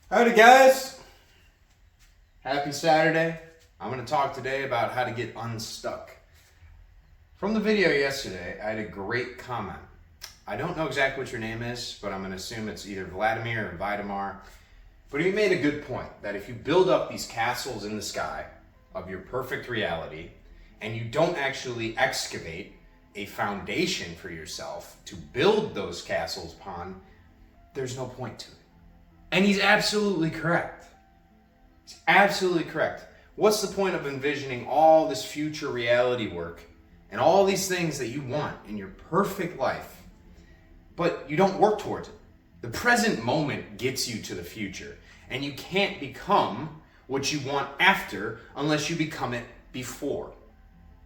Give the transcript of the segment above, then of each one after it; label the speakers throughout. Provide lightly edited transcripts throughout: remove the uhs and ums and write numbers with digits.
Speaker 1: Howdy guys! Happy Saturday. I'm going to talk today about how to get unstuck. From the video yesterday, I had a great comment. I don't know exactly what your name is, but I'm going to assume it's either Vladimir or Vidamar. But he made a good point that if you build up these castles in the sky of your perfect reality, and you don't actually excavate a foundation for yourself to build those castles upon, there's no point to it. And he's absolutely correct. He's absolutely correct. What's the point of envisioning all this future reality work and all these things that you want in your perfect life, but you don't work towards it? The present moment gets you to the future, and you can't become what you want after unless you become it before.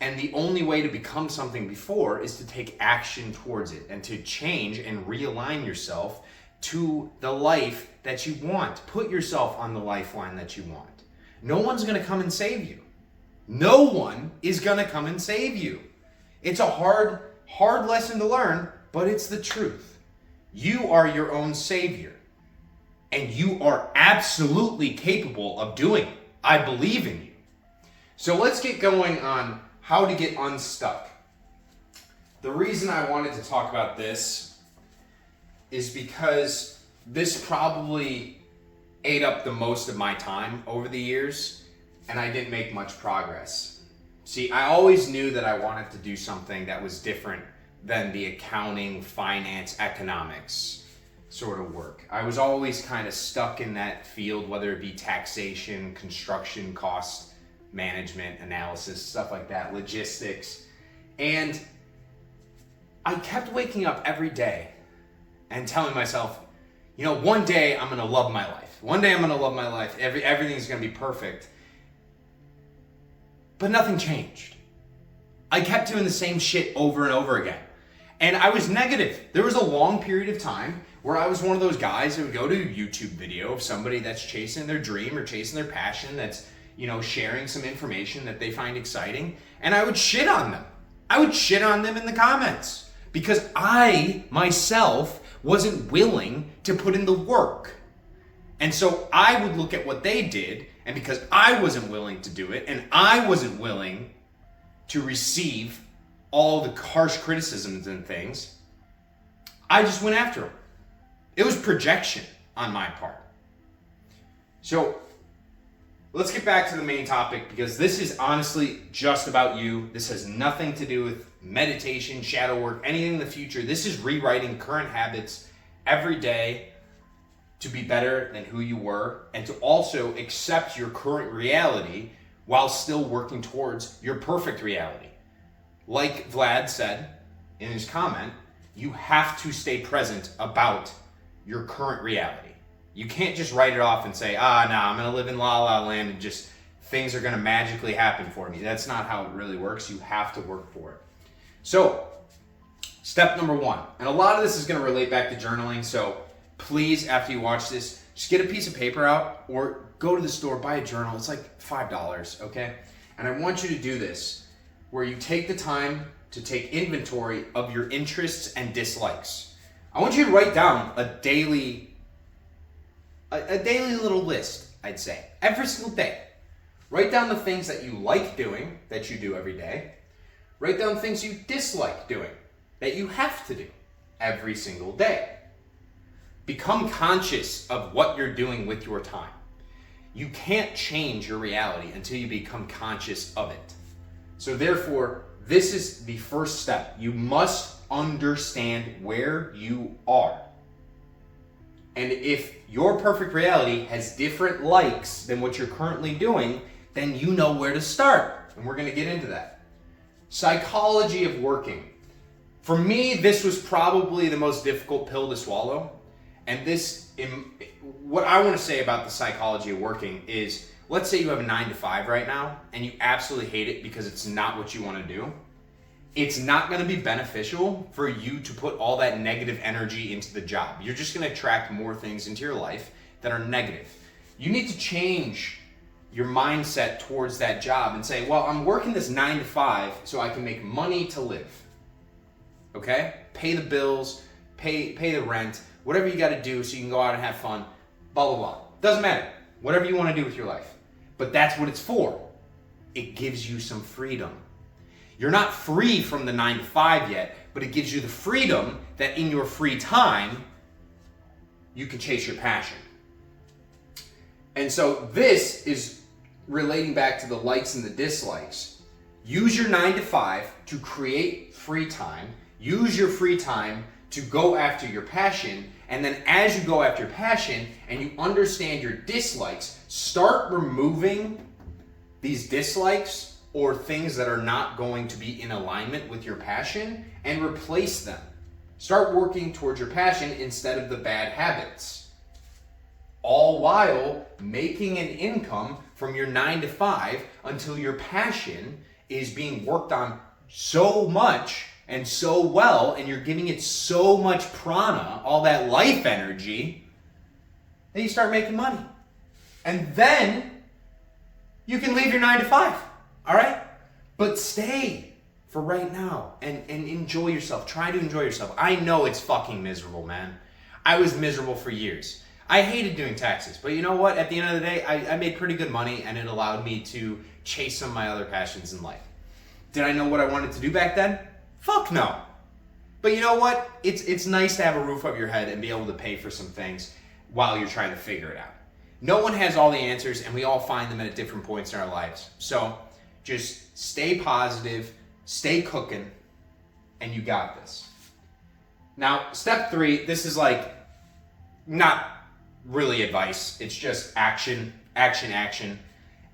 Speaker 1: And the only way to become something before is to take action towards it and to change and realign yourself to the life that you want. Put yourself on the lifeline that you want. No one's going to come and save you. No one is going to come and save you. It's a hard lesson to learn, but it's the truth. You are your own savior, and you are absolutely capable of doing it. I believe in you. So let's get going on how to get unstuck. The reason I wanted to talk about this is because this probably ate up the most of my time over the years, and I didn't make much progress. See, I always knew that I wanted to do something that was different than the accounting, finance, economics sort of work. I was always kind of stuck in that field, whether it be taxation, construction, cost management, analysis, stuff like that, logistics. And I kept waking up every day and telling myself, one day I'm going to love my life. One day I'm going to love my life. Everything's going to be perfect. But nothing changed. I kept doing the same shit over and over again. And I was negative. There was a long period of time where I was one of those guys that would go to a YouTube video of somebody that's chasing their dream or chasing their passion, that's, sharing some information that they find exciting. And I would shit on them. I would shit on them in the comments because I myself wasn't willing to put in the work. And so I would look at what they did, and because I wasn't willing to do it, and I wasn't willing to receive all the harsh criticisms and things, I just went after them. It was projection on my part. So let's get back to the main topic, because this is honestly just about you. This has nothing to do with meditation, shadow work, anything in the future. This is rewriting current habits every day to be better than who you were, and to also accept your current reality while still working towards your perfect reality. Like Vlad said in his comment, you have to stay present about your current reality. You can't just write it off and say, I'm going to live in La La Land and just things are going to magically happen for me. That's not how it really works. You have to work for it. So, step number one, and a lot of this is going to relate back to journaling, so please, after you watch this, just get a piece of paper out or go to the store, buy a journal. It's like $5, okay? And I want you to do this, where you take the time to take inventory of your interests and dislikes. I want you to write down a daily little list, I'd say, every single day. Write down the things that you like doing, that you do every day. Write down things you dislike doing, that you have to do every single day. Become conscious of what you're doing with your time. You can't change your reality until you become conscious of it. So therefore, this is the first step. You must understand where you are. And if your perfect reality has different likes than what you're currently doing, then you know where to start. And we're going to get into that. Psychology of working. For me, this was probably the most difficult pill to swallow. And what I want to say about the psychology of working is, let's say you have a 9-to-5 right now and you absolutely hate it because it's not what you want to do. It's not going to be beneficial for you to put all that negative energy into the job. You're just going to attract more things into your life that are negative. You need to change your mindset towards that job and say, well, I'm working this 9-to-5 so I can make money to live. Okay? Pay the bills, pay the rent, whatever you got to do so you can go out and have fun, blah, blah, blah. Doesn't matter. Whatever you want to do with your life. But that's what it's for. It gives you some freedom. You're not free from the 9 to 5 yet, but it gives you the freedom that in your free time, you can chase your passion. And so this is relating back to the likes and the dislikes. Use your 9 to 5 to create free time. Use your free time to go after your passion. And then as you go after your passion and you understand your dislikes, start removing these dislikes or things that are not going to be in alignment with your passion and replace them. Start working towards your passion instead of the bad habits. All while making an income from your 9 to 5 until your passion is being worked on so much and so well, and you're giving it so much prana, all that life energy, that you start making money. And then you can leave your 9 to 5, all right? But stay for right now and enjoy yourself. Try to enjoy yourself. I know it's fucking miserable, man. I was miserable for years. I hated doing taxes, but you know what? At the end of the day, I made pretty good money, and it allowed me to chase some of my other passions in life. Did I know what I wanted to do back then? Fuck no. But you know what? It's nice to have a roof over your head and be able to pay for some things while you're trying to figure it out. No one has all the answers, and we all find them at different points in our lives. So just stay positive, stay cooking, and you got this. Now, step 3, this is like not really advice. It's just action, action, action.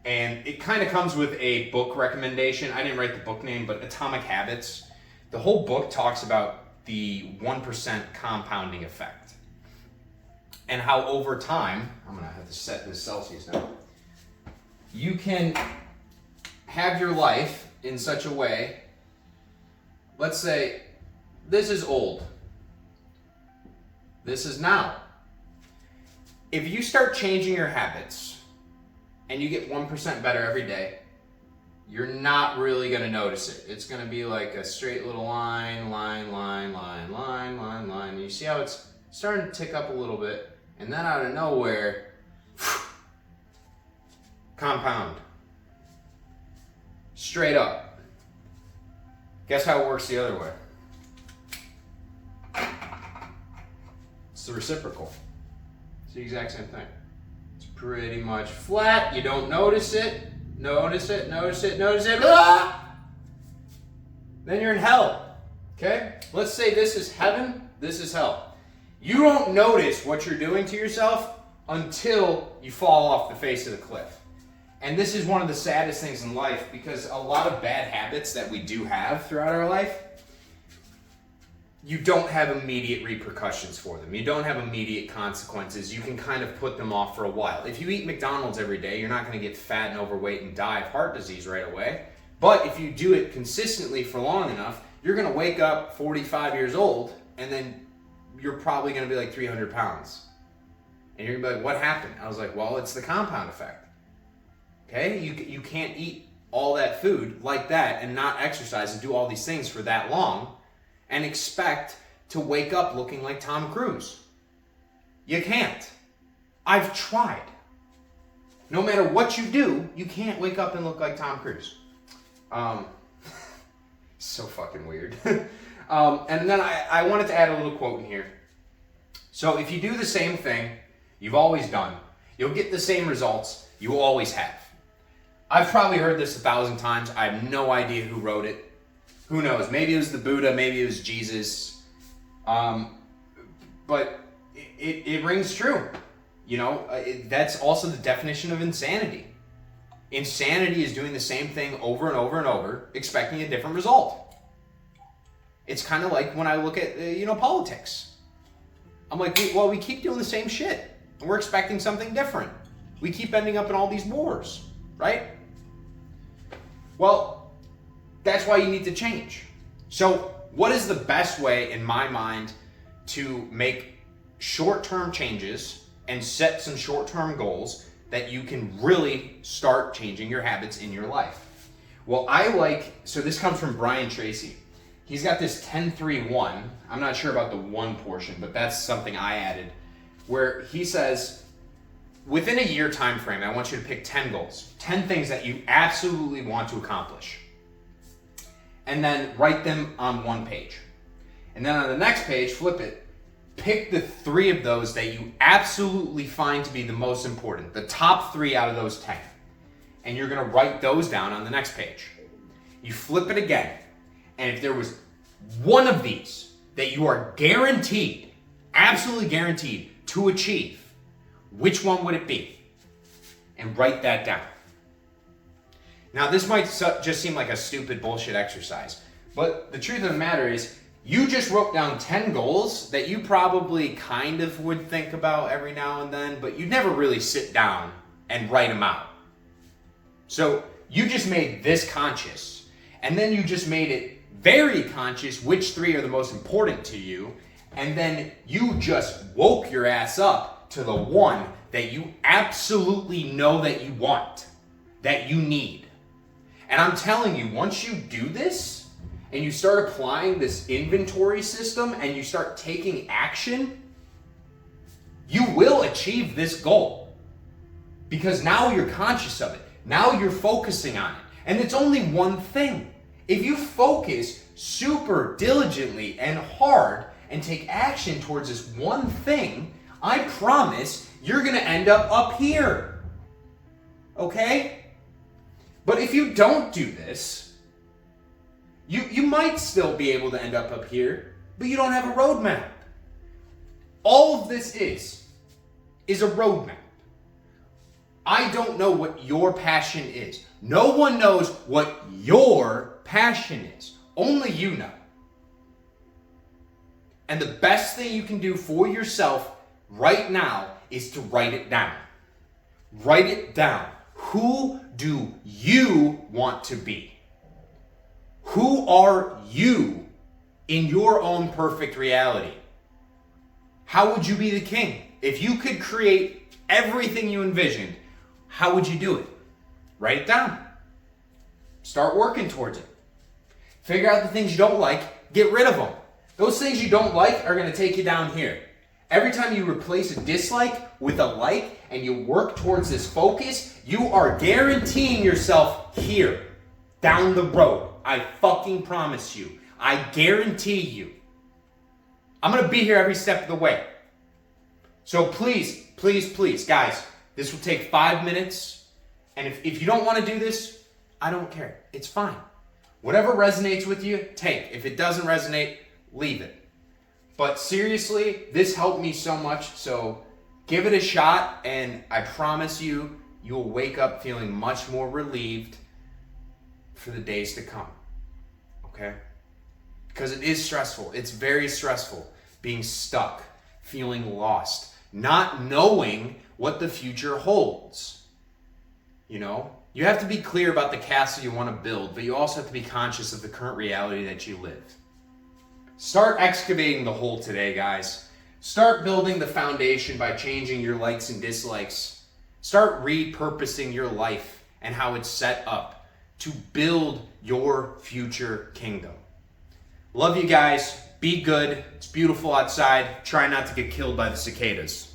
Speaker 1: And it kind of comes with a book recommendation. I didn't write the book name, but Atomic Habits. The whole book talks about the 1% compounding effect and how over time, I'm going to have to set this Celsius now, you can have your life in such a way, let's say this is old, this is now. If you start changing your habits and you get 1% better every day, you're not really going to notice it. It's going to be like a straight little line, line, line, line, line, line, line. You see how it's starting to tick up a little bit, and then out of nowhere, compound. Straight up. Guess how it works the other way? It's the reciprocal. It's the exact same thing. It's pretty much flat. You don't notice it. Notice it, notice it, notice it. Ah! Then you're in hell. Okay? Let's say this is heaven, this is hell. You don't notice what you're doing to yourself until you fall off the face of the cliff. And this is one of the saddest things in life, because a lot of bad habits that we do have throughout our life, you don't have immediate repercussions for them. You don't have immediate consequences. You can kind of put them off for a while. If you eat McDonald's every day, you're not going to get fat and overweight and die of heart disease right away. But if you do it consistently for long enough, you're going to wake up 45 years old, and then you're probably going to be like 300 pounds. And you're going to be like, what happened? I was like, well, it's the compound effect. Okay? You can't eat all that food like that and not exercise and do all these things for that long and expect to wake up looking like Tom Cruise. You can't. I've tried. No matter what you do, you can't wake up and look like Tom Cruise. So fucking weird. And then I wanted to add a little quote in here. So if you do the same thing you've always done, you'll get the same results you always have. I've probably heard this 1,000 times. I have no idea who wrote it. Who knows? Maybe it was the Buddha, maybe it was Jesus. But it rings true. You know, that's also the definition of insanity. Insanity is doing the same thing over and over and over, expecting a different result. It's kind of like when I look at, politics. I'm like, we keep doing the same shit, and we're expecting something different. We keep ending up in all these wars, right? Well, that's why you need to change. So what is the best way, in my mind, to make short-term changes and set some short-term goals that you can really start changing your habits in your life? Well, so this comes from Brian Tracy. He's got this 10-3-1. I'm not sure about the one portion, but that's something I added, where he says, within a year time frame, I want you to pick 10 goals, 10 things that you absolutely want to accomplish. And then write them on one page. And then on the next page, flip it. Pick the 3 of those that you absolutely find to be the most important, the top 3 out of those 10. And you're gonna write those down on the next page. You flip it again. And if there was one of these that you are guaranteed, absolutely guaranteed to achieve, which one would it be? And write that down. Now, this might just seem like a stupid bullshit exercise, but the truth of the matter is, you just wrote down 10 goals that you probably kind of would think about every now and then, but you'd never really sit down and write them out. So you just made this conscious, and then you just made it very conscious which 3 are the most important to you, and then you just woke your ass up to the one that you absolutely know that you want, that you need. And I'm telling you, once you do this, and you start applying this inventory system, and you start taking action, you will achieve this goal. Because now you're conscious of it. Now you're focusing on it. And it's only one thing. If you focus super diligently and hard and take action towards this one thing, I promise you're gonna end up here. Okay? But if you don't do this, you might still be able to end up here, but you don't have a roadmap. All of this is a roadmap. I don't know what your passion is. No one knows what your passion is. Only you know. And the best thing you can do for yourself right now is to write it down. Write it down. Who do you want to be? Who are you in your own perfect reality? How would you be the king? If you could create everything you envisioned, how would you do it? Write it down. Start working towards it. Figure out the things you don't like, get rid of them. Those things you don't like are going to take you down here. Every time you replace a dislike with a like and you work towards this focus, you are guaranteeing yourself here, down the road. I fucking promise you. I guarantee you. I'm going to be here every step of the way. So please, please, please, guys, this will take 5 minutes. And if you don't want to do this, I don't care. It's fine. Whatever resonates with you, take. If it doesn't resonate, leave it. But seriously, this helped me so much, so give it a shot, and I promise you, you'll wake up feeling much more relieved for the days to come, okay? Because it is stressful. It's very stressful being stuck, feeling lost, not knowing what the future holds. You know, you have to be clear about the castle you want to build, but you also have to be conscious of the current reality that you live. Start excavating the hole today, guys. Start building the foundation by changing your likes and dislikes. Start repurposing your life and how it's set up to build your future kingdom. Love you guys. Be good. It's beautiful outside. Try not to get killed by the cicadas.